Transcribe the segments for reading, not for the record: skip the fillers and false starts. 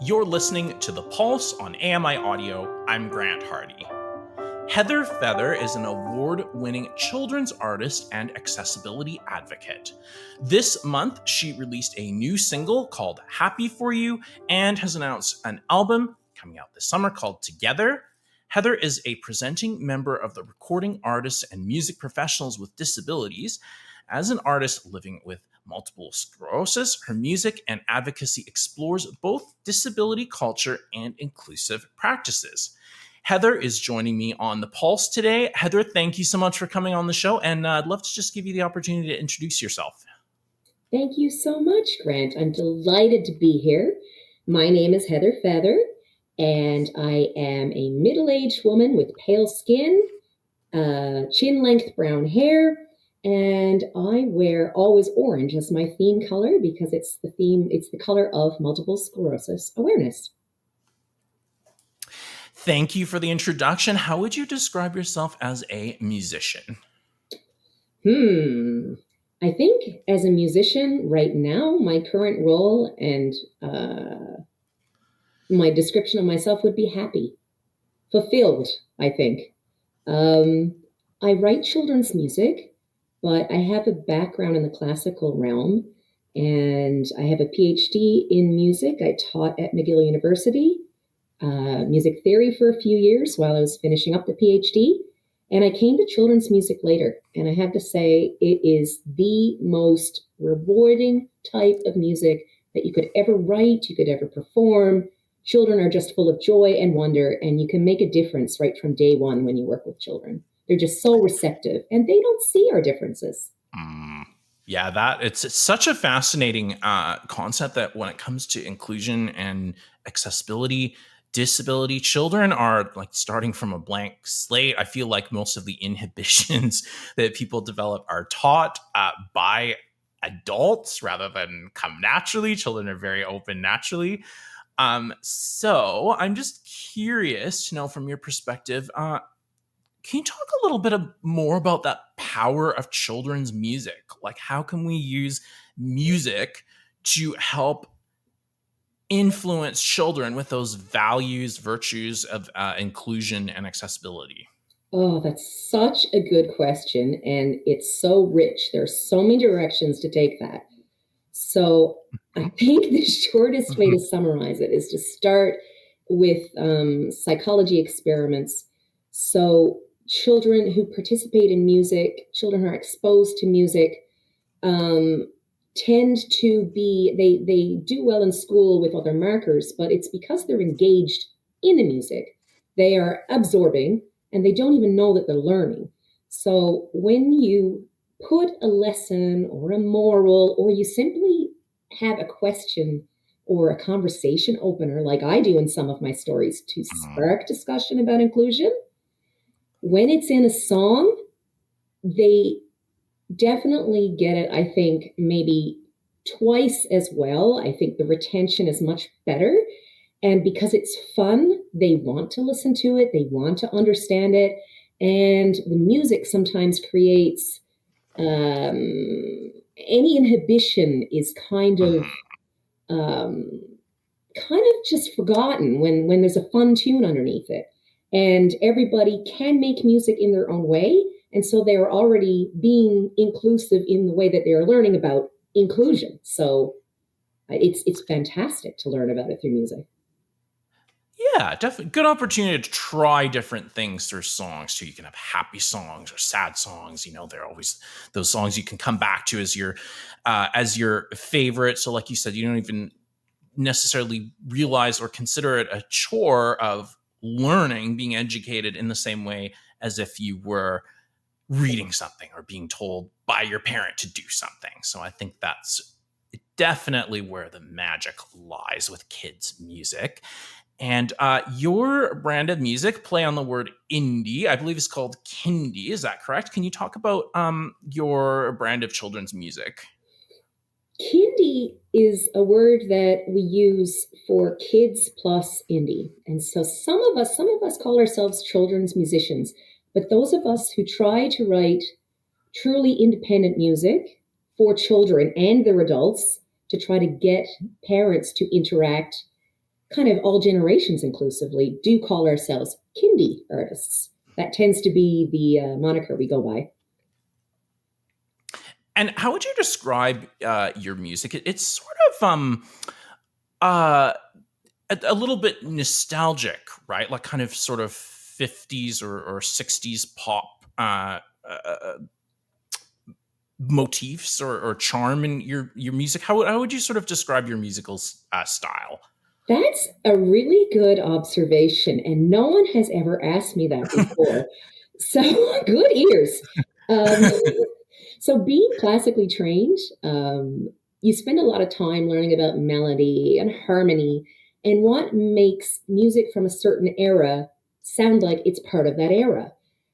You're listening to The Pulse on AMI Audio. I'm Grant Hardy. Heather Feather is an award-winning children's artist and accessibility advocate. This month, she released a new single called Happy For You and has announced an album coming out this summer called Together. Heather is a presenting member of the Recording Artists and Music Professionals with Disabilities. As an artist living with multiple sclerosis, her music and advocacy explores both disability culture and inclusive practices. Heather is joining me on The Pulse today. Heather, thank you so much for coming on the show, and I'd love to just give you the opportunity to introduce yourself. Thank you so much, Grant. I'm delighted to be here. My name is Heather Feather, and I am a middle-aged woman with pale skin, chin-length brown hair, and I wear always orange as my theme color because it's the color of multiple sclerosis awareness. Thank you for the introduction. How would you describe yourself as a musician? I think as a musician right now, my current role and my description of myself would be happy, fulfilled, I think. I write children's music, but I have a background in the classical realm, and I have a PhD in music. I taught at McGill University, music theory for a few years while I was finishing up the PhD, and I came to children's music later. And I have to say, it is the most rewarding type of music that you could ever write, you could ever perform. Children are just full of joy and wonder, and you can make a difference right from day one when you work with children. They're just so receptive, and they don't see our differences. Yeah, it's such a fascinating concept that when it comes to inclusion and accessibility, disability, children are like starting from a blank slate. I feel like most of the inhibitions that people develop are taught by adults rather than come naturally. Children are very open naturally. So I'm just curious to know from your perspective, can you talk a little bit more about that power of children's music? Like, how can we use music to help influence children with those values, virtues of inclusion and accessibility? Oh, that's such a good question, and it's so rich. There's so many directions to take that. So I think the shortest way to summarize it is to start with psychology experiments. So children who participate in music, children who are exposed to music, tend to be, they do well in school with other markers, but it's because they're engaged in the music. They are absorbing, and they don't even know that they're learning. So when you put a lesson or a moral, or you simply have a question or a conversation opener, like I do in some of my stories, to spark discussion about inclusion, when it's in a song, they definitely get it, I think, maybe twice as well. I think the retention is much better. And because it's fun, they want to listen to it, they want to understand it. And the music sometimes creates any inhibition is kind of just forgotten when there's a fun tune underneath it. And everybody can make music in their own way. And so they are already being inclusive in the way that they are learning about inclusion. So it's fantastic to learn about it through music. Yeah, definitely good opportunity to try different things through songs too. You can have happy songs or sad songs. You know, they're always those songs you can come back to as your favorite. So, like you said, you don't even necessarily realize or consider it a chore of learning, being educated in the same way as if you were reading something or being told by your parent to do something. So I think that's definitely where the magic lies with kids' music. And your brand of music play on the word indie. I believe it's called Kindy. Is that correct? Can you talk about your brand of children's music? Kindy is a word that we use for kids plus indie. And so some of us call ourselves children's musicians, but those of us who try to write truly independent music for children and their adults to try to get parents to interact kind of all generations inclusively, do call ourselves kindie artists. That tends to be the moniker we go by. And how would you describe your music? It's sort of uh, a little bit nostalgic, right? Like kind of sort of 50s or 60s pop motifs or charm in your music. How would you sort of describe your musical style? That's a really good observation, and no one has ever asked me that before. So good ears. Um, so being classically trained, you spend a lot of time learning about melody and harmony and what makes music from a certain era sound like it's part of that era.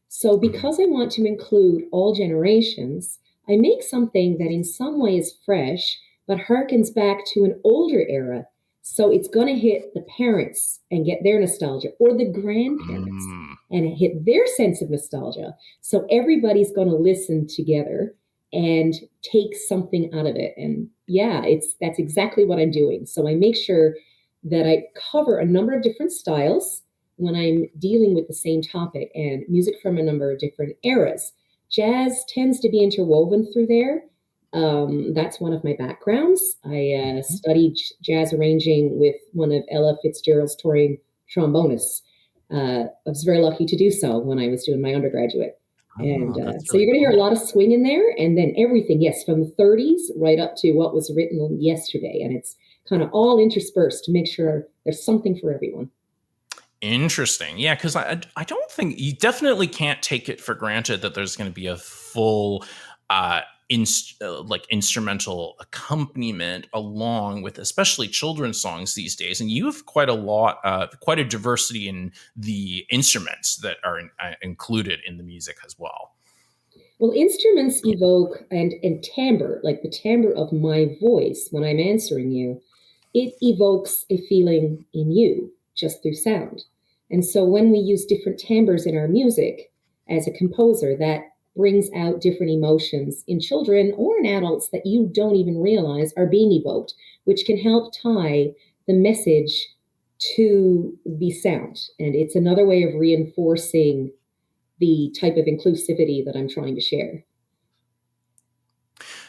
So Mhm. because I want to include all generations, I make something that in some way is fresh, but harkens back to an older era, so it's going to hit the parents and get their nostalgia, or the grandparents Mm. and hit their sense of nostalgia. So everybody's going to listen together and take something out of it. And yeah, it's that's exactly what I'm doing. So I make sure that I cover a number of different styles when I'm dealing with the same topic and music from a number of different eras. Jazz tends to be interwoven through there. That's one of my backgrounds. I studied jazz arranging with one of Ella Fitzgerald's touring trombonists. I was very lucky to do so when I was doing my undergraduate. And Oh, that's so really you're going to hear a cool. lot of swing in there, and then everything, yes, from the 30s right up to what was written yesterday. And it's kind of all interspersed to make sure there's something for everyone. Interesting. Yeah, because I don't think you definitely can't take it for granted that there's going to be a full like instrumental accompaniment along with especially children's songs these days. And you have quite a lot, quite a diversity in the instruments that are included in the music as well. Well, instruments evoke and timbre, like the timbre of my voice when I'm answering you, it evokes a feeling in you just through sound. And so when we use different timbres in our music as a composer, that brings out different emotions in children or in adults that you don't even realize are being evoked, which can help tie the message to the sound. And it's another way of reinforcing the type of inclusivity that I'm trying to share.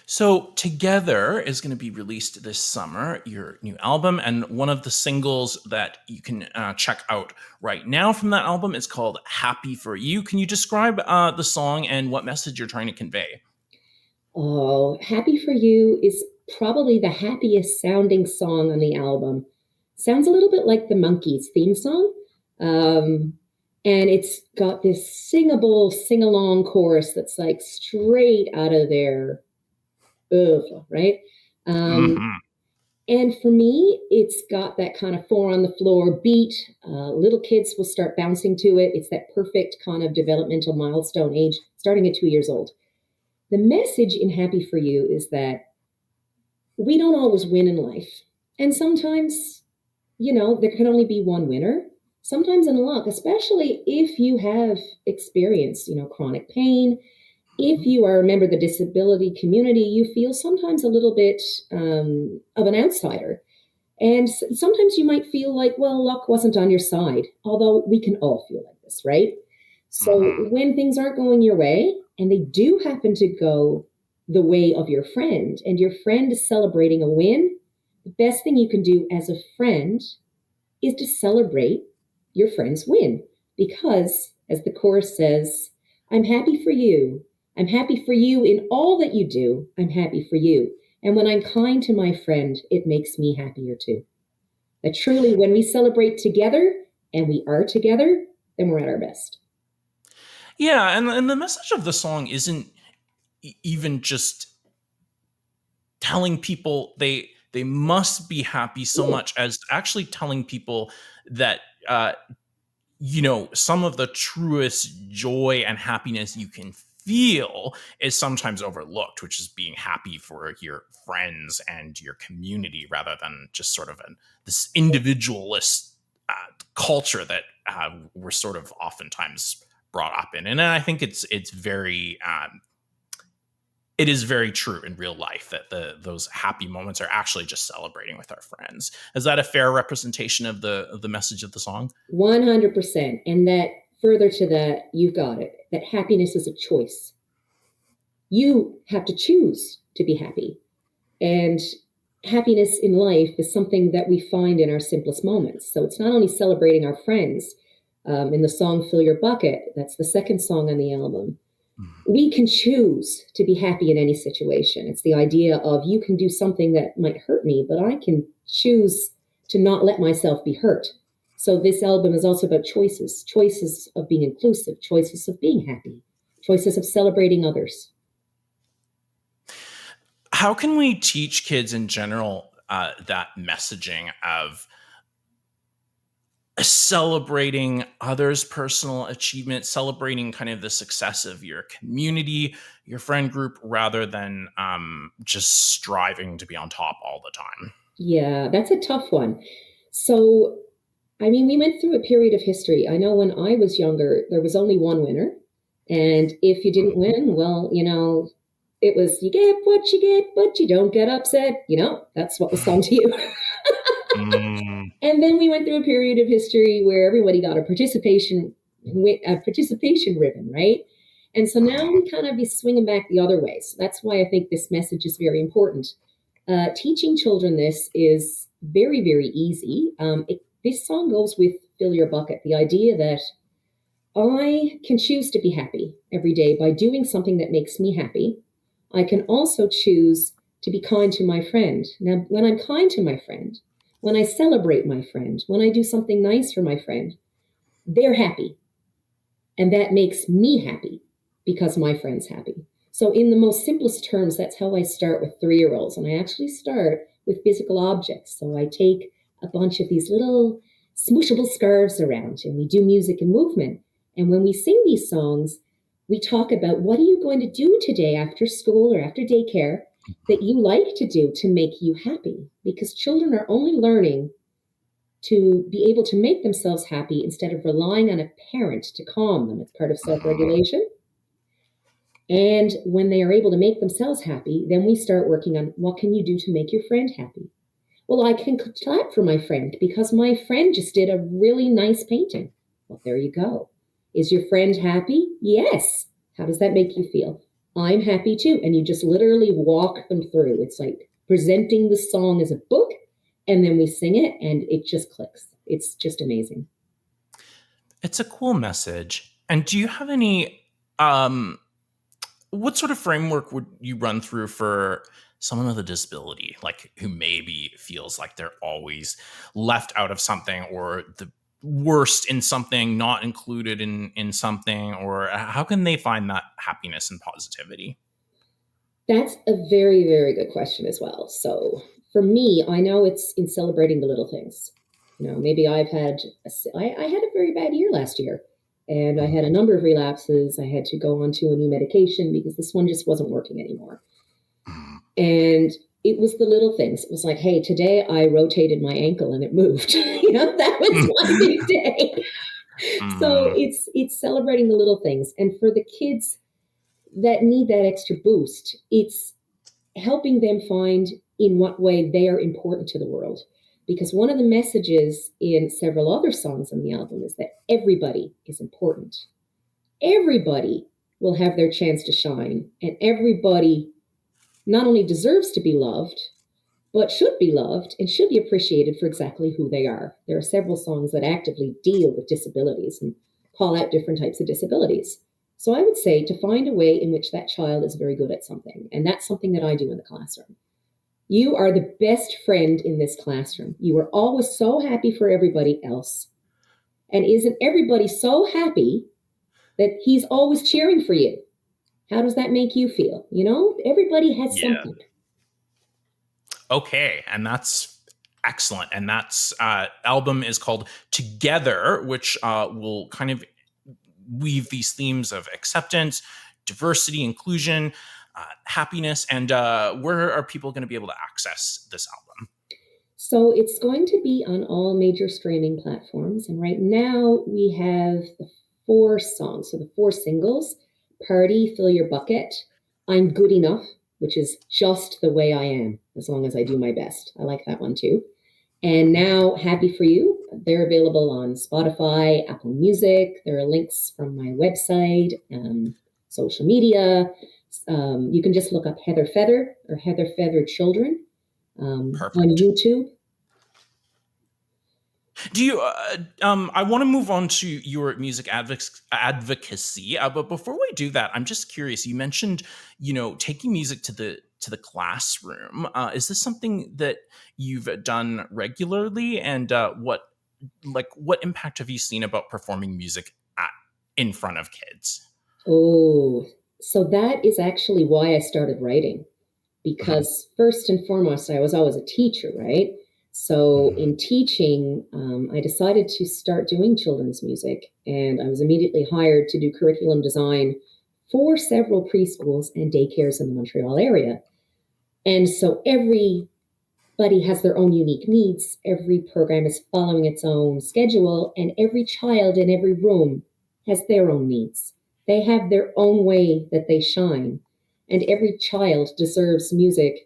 So, Together is going to be released this summer, your new album. And one of the singles that you can check out right now from that album is called Happy for You. Can you describe the song and what message you're trying to convey? Oh, Happy for You is probably the happiest sounding song on the album. Sounds a little bit like the Monkees theme song. Um, and it's got this singable sing along chorus that's like straight out of their oeuvre, right? Um, Hmm. and for me, it's got that kind of four on the floor beat. Little kids will start bouncing to it. It's that perfect kind of developmental milestone age, starting at 2 years old. The message in Happy for You is that we don't always win in life. And sometimes, there can only be one winner. Sometimes in luck, especially if you have experienced, chronic pain. If you are a member of the disability community, you feel sometimes a little bit of an outsider. And sometimes you might feel like, well, luck wasn't on your side, although we can all feel like this, right? So Hmm. when things aren't going your way, and they do happen to go the way of your friend, and your friend is celebrating a win, the best thing you can do as a friend is to celebrate your friend's win. Because, as the chorus says, I'm happy for you. I'm happy for you in all that you do. I'm happy for you. And when I'm kind to my friend, it makes me happier too. That truly, when we celebrate together and we are together, then we're at our best. Yeah, and the message of the song isn't even just telling people they must be happy so Cool. much as actually telling people that some of the truest joy and happiness you can feel is sometimes overlooked, which is being happy for your friends and your community rather than just sort of this individualist uh, culture that we're sort of oftentimes brought up in. And I think it's very it is very true in real life that those happy moments are actually just celebrating with our friends. Is that a fair representation of the message of the song? 100%. And that further to that, you've got it, that happiness is a choice. You have to choose to be happy. And happiness in life is something that we find in our simplest moments. So it's not only celebrating our friends. In the song Fill Your Bucket, that's the second song on the album, we can choose to be happy in any situation. It's the idea of you can do something that might hurt me, but I can choose to not let myself be hurt. So this album is also about choices, choices of being inclusive, choices of being happy, choices of celebrating others. How can we teach kids in general that messaging of celebrating others' personal achievement, celebrating kind of the success of your community, your friend group, rather than just striving to be on top all the time? Yeah, that's a tough one. So, I mean, we went through a period of history. I know when I was younger, there was only one winner. And if you didn't Mhm. win, well, it was you get what you get, but you don't get upset. That's what was sung to you. Mm. And then we went through a period of history where everybody got a participation ribbon, right? And so now Mhm. we kind of be swinging back the other way. So that's why I think this message is very important. Teaching children this is very, very easy. This song goes with Fill Your Bucket, the idea that I can choose to be happy every day by doing something that makes me happy. I can also choose to be kind to my friend. Now, when I'm kind to my friend, when I celebrate my friend, when I do something nice for my friend, they're happy. And that makes me happy because my friend's happy. So, in the most simplest terms, that's how I start with 3 year olds. And I actually start with physical objects. So, I take a bunch of these little smooshable scarves around and we do music and movement. And when we sing these songs, we talk about what are you going to do today after school or after daycare that you like to do to make you happy? Because children are only learning to be able to make themselves happy instead of relying on a parent to calm them. It's part of self Mhm. regulation. And when they are able to make themselves happy, then we start working on what can you do to make your friend happy? Well, I can clap for my friend because my friend just did a really nice painting. Well, there you go. Is your friend happy? Yes. How does that make you feel? I'm happy too. And you just literally walk them through. It's like presenting the song as a book, and then we sing it, and it just clicks. It's just amazing. It's a cool message. And do you have any um what sort of framework would you run through for someone with a disability, like who maybe feels like they're always left out of something or the worst in something, not included in something, or how can they find that happiness and positivity? That's a very, very good question as well. So for me, I know it's in celebrating the little things. Maybe I had a very bad year last year, and I had a number of relapses. I had to go on to a new medication because this one just wasn't working anymore. Mhm. And it was the little things. It was like, hey, today I rotated my ankle and it moved. That was my big day. So Mhm. it's celebrating the little things. And for the kids that need that extra boost, it's helping them find in what way they are important to the world. Because one of the messages in several other songs on the album is that everybody is important. Everybody will have their chance to shine, and everybody not only deserves to be loved, but should be loved and should be appreciated for exactly who they are. There are several songs that actively deal with disabilities and call out different types of disabilities. So I would say to find a way in which that child is very good at something, and that's something that I do in the classroom. You are the best friend in this classroom. You are always so happy for everybody else. And isn't everybody so happy that he's always cheering for you? How does that make you feel? Everybody has Yeah. something. Okay, and that's excellent. And that's album is called Together, which will kind of weave these themes of acceptance, diversity, inclusion, happiness, and where are people going to be able to access this album? So it's going to be on all major streaming platforms. And right now we have the 4 songs. So the 4 singles: Party, Fill Your Bucket, I'm good enough, which is just the way I am, as long as I do my best. I like that one too. And now, Happy for You, they're available on Spotify, Apple Music. There are links from my website, social media. You can just look up Heather Feather or Heather Feather Children on Perfect. YouTube. Do you? I want to move on to your music advocacy, but before we do that, I'm just curious. You mentioned, taking music to the classroom. Is this something that you've done regularly, and what impact have you seen about performing music in front of kids? Oh, so that is actually why I started writing. Mhm, Because first and foremost, I was always a teacher, right? So mhm. in teaching, I decided to start doing children's music, and I was immediately hired to do curriculum design for several preschools and daycares in the Montreal area. And so everybody has their own unique needs. Every program is following its own schedule, and every child in every room has their own needs. They have their own way that they shine, and every child deserves music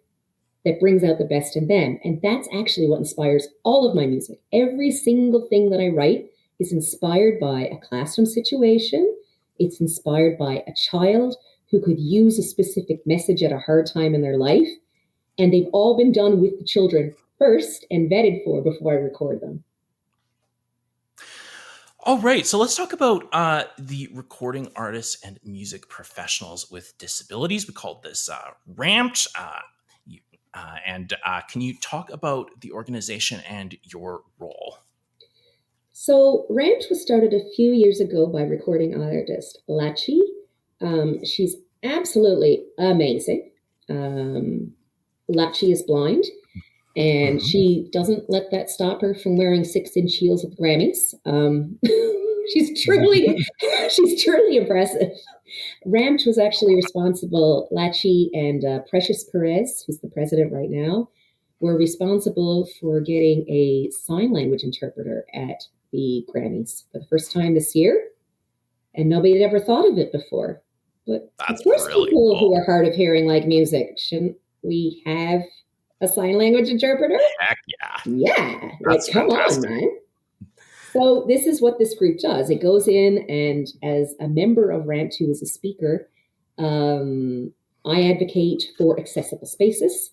that brings out the best in them. And that's actually what inspires all of my music. Every single thing that I write is inspired by a classroom situation. It's inspired by a child who could use a specific message at a hard time in their life. And they've all been done with the children first and vetted for before I record them. All right, so let's talk about the recording artists and music professionals with disabilities. We called this Ramped. And can you talk about the organization and your role? So Ranch was started a few years ago by recording artist Lachi. She's absolutely amazing. Um, Lachi is blind, and Mhm. she doesn't let that stop her from wearing 6-inch heels at the Grammys. She's truly, she's truly impressive. Ramped was actually responsible. Lachi and Precious Perez, who's the president right now, were responsible for getting a sign language interpreter at the Grammys for the first time this year, and nobody had ever thought of it before. But of That's course, really people cool. who are hard of hearing like music, shouldn't we have a sign language interpreter? Heck yeah. Yeah, like That's come on, fantastic. man. So this is what this group does. It goes in, and as a member of Rant 2 as a speaker, I advocate for accessible spaces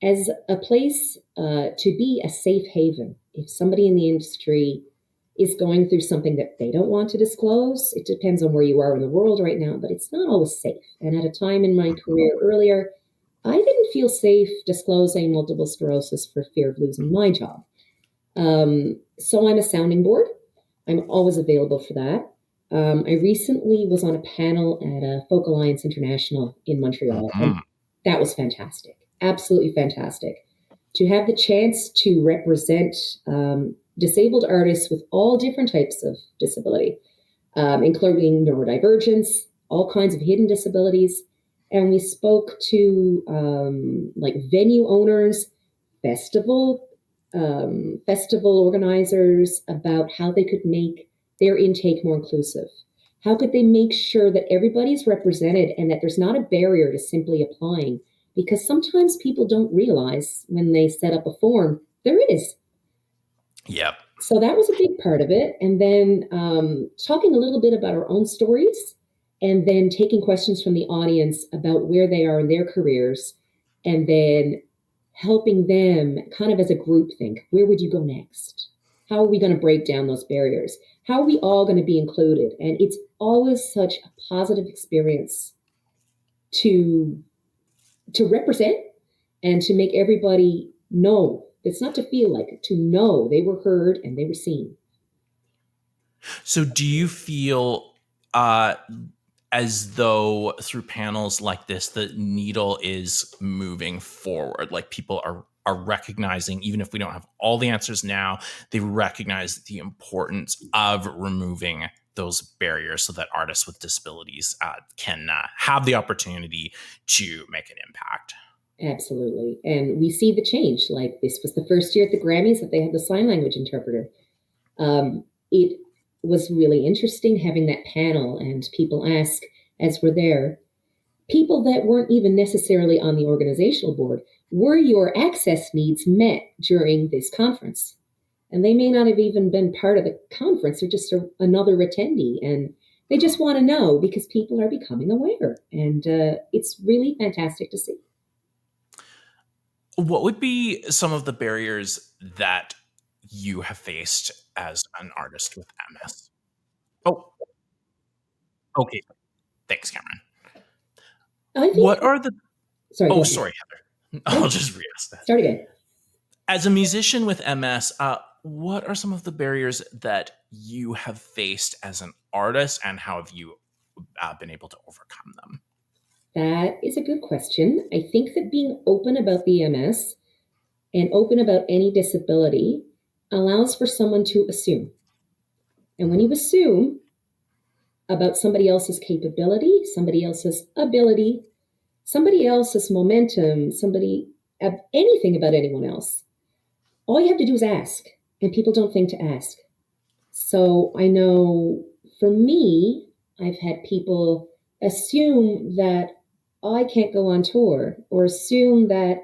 as a place to be a safe haven. If somebody in the industry is going through something that they don't want to disclose, it depends on where you are in the world right now, but it's not always safe. And at a time in my Mhm. career earlier, I didn't feel safe disclosing multiple sclerosis for fear of losing my job. So I'm a sounding board. I'm always available for that. I recently was on a panel at a Folk Alliance International in Montreal, and Mhm. that was fantastic. Absolutely fantastic. To have the chance to represent disabled artists with all different types of disability, including neurodivergence, all kinds of hidden disabilities. And we spoke to like venue owners, festival festival organizers about how they could make their intake more inclusive. How could they make sure that everybody's represented and that there's not a barrier to simply applying? Because sometimes people don't realize when they set up a form, there is. Yep. So that was a big part of it. And then talking a little bit about our own stories, and then taking questions from the audience about where they are in their careers, and then helping them kind of as a group think, where would you go next? How are we going to break down those barriers? How are we all going to be included? And it's always such a positive experience to represent and to make everybody know. It's not to feel like it, to know they were heard and they were seen. So do you feel uh, as though through panels like this, the needle is moving forward? Like people are recognizing, even if we don't have all the answers now, they recognize the importance of removing those barriers so that artists with disabilities can have the opportunity to make an impact. Absolutely. And we see the change. Like this was the first year at the Grammys that they had the sign language interpreter. It was really interesting having that panel and people ask, as we're there, people that weren't even necessarily on the organizational board. Were your access needs met during this conference? And they may not have even been part of the conference, they're just another attendee. And they just want to know because people are becoming aware. And it's really fantastic to see. What would be some of the barriers that you have faced as an artist with MS? Oh, okay. Thanks, Cameron. I think, What are the sorry, go Oh, ahead. sorry, Heather. I'll No, just re-ask that. start again. As a musician with MS, what are some of the barriers that you have faced as an artist, and how have you been able to overcome them? That is a good question. I think that being open about the MS and open about any disability allows for someone to assume. And when you assume about somebody else's capability, somebody else's ability, somebody else's momentum, somebody anything about anyone else, all you have to do is ask. And people don't think to ask. So I know for me, I've had people assume that I can't go on tour or assume that,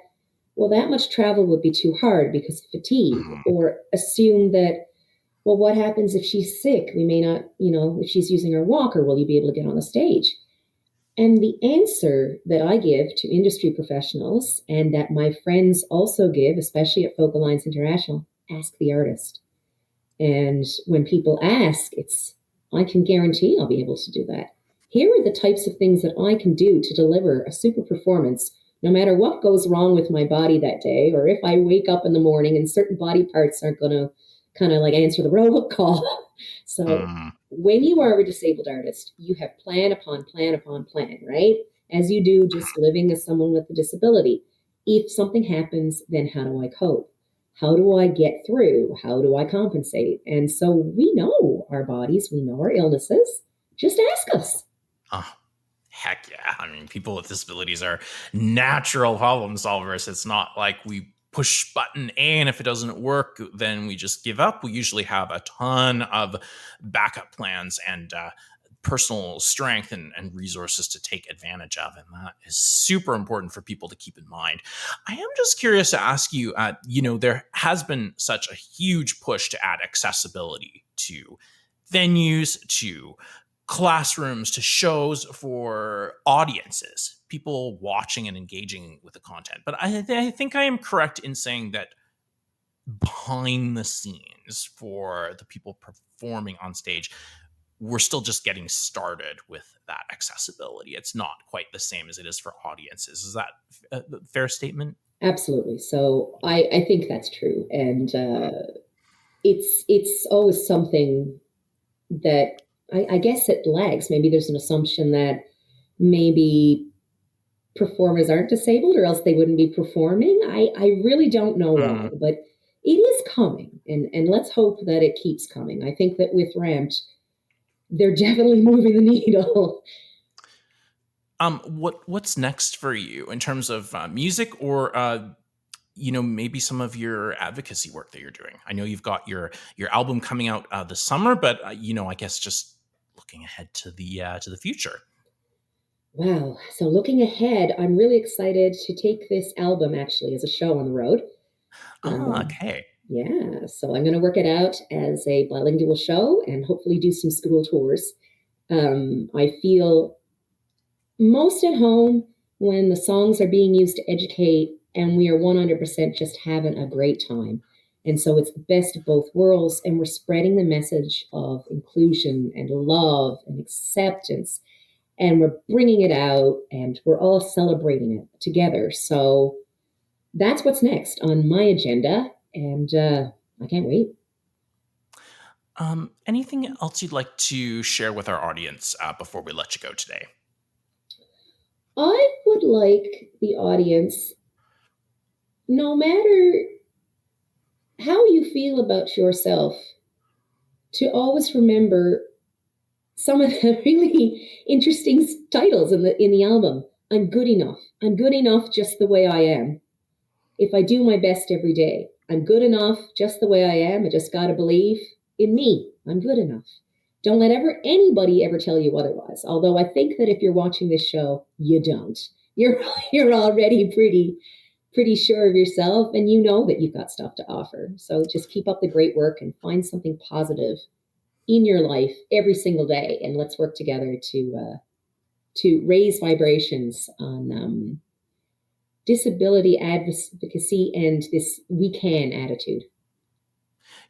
well, that much travel would be too hard because of fatigue, Mhm. or assume that, well, what happens if she's sick? We may not, if she's using her walker, will you be able to get on the stage? And the answer that I give to industry professionals and that my friends also give, especially at Focal Lines International, ask the artist. And when people ask, I can guarantee I'll be able to do that. Here are the types of things that I can do to deliver a super performance, no matter what goes wrong with my body that day, or if I wake up in the morning and certain body parts aren't going to kind of like answer the robot call. So Mm, when you are a disabled artist, you have plan upon plan upon plan, right? As you do just living as someone with a disability. If something happens, then how do I cope? How do I get through? How do I compensate? And so we know our bodies, we know our illnesses. Just ask us. oh, heck yeah. I mean, people with disabilities are natural problem solvers. It's not like we push button A and if it doesn't work, then we just give up. We usually have a ton of backup plans and personal strength and resources to take advantage of. And that is super important for people to keep in mind. I am just curious to ask you, there has been such a huge push to add accessibility to venues, to classrooms, to shows for audiences, people watching and engaging with the content. But I think I am correct in saying that behind the scenes for the people performing on stage, we're still just getting started with that accessibility. It's not quite the same as it is for audiences. Is that a fair statement? Absolutely. So I think that's true. And it's always something that I guess it lags. Maybe there's an assumption that maybe performers aren't disabled or else they wouldn't be performing. I really don't know why, Mm. but it is coming. And let's hope that it keeps coming. I think that with Ramped, they're definitely moving the needle. What's next for you in terms of music, or maybe some of your advocacy work that you're doing? I know you've got your album coming out this summer, but I guess just looking ahead to the future. Wow. So looking ahead, I'm really excited to take this album actually as a show on the road. Um, Okay. yeah, so I'm going to work it out as a bilingual show and hopefully do some school tours. I feel most at home when the songs are being used to educate and we are 100% just having a great time. And so it's the best of both worlds, and we're spreading the message of inclusion and love and acceptance, and we're bringing it out and we're all celebrating it together. So that's what's next on my agenda, and I can't wait. Anything else you'd like to share with our audience before we let you go today? I would like the audience, no matter how you feel about yourself, to always remember some of the really interesting titles in the album. I'm good enough. I'm good enough just the way I am. If I do my best every day, I'm good enough just the way I am. I just got to believe in me. I'm good enough. Don't let ever anybody ever tell you otherwise. Although I think that if you're watching this show, you don't. You're you're already pretty sure of yourself and you know that you've got stuff to offer. So just keep up the great work and find something positive in your life every single day, and let's work together to raise vibrations on disability advocacy and this we can attitude.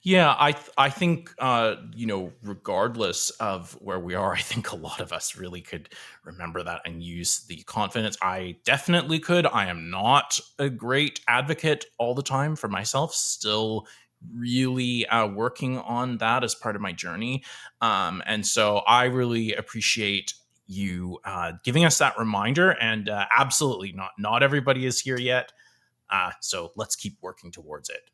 Yeah, I think regardless of where we are, I think a lot of us really could remember that and use the confidence. I definitely could. I am not a great advocate all the time for myself. Still, really working on that as part of my journey, and so I really appreciate you giving us that reminder. And absolutely, not everybody is here yet. So let's keep working towards it.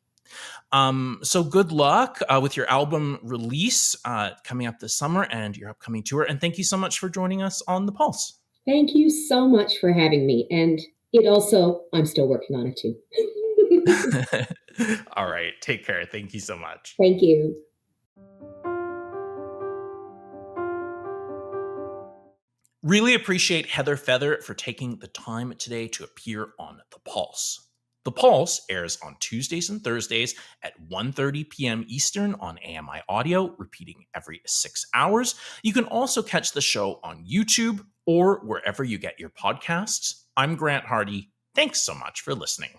So good luck with your album release coming up this summer and your upcoming tour. And thank you so much for joining us on The Pulse. Thank you so much for having me. And it also, I'm still working on it too. All right. Take care. Thank you so much. Thank you. Really appreciate Heather Feather for taking the time today to appear on The Pulse. The Pulse airs on Tuesdays and Thursdays at 1:30 p.m. Eastern on AMI Audio, repeating every 6 hours. You can also catch the show on YouTube or wherever you get your podcasts. I'm Grant Hardy. Thanks so much for listening.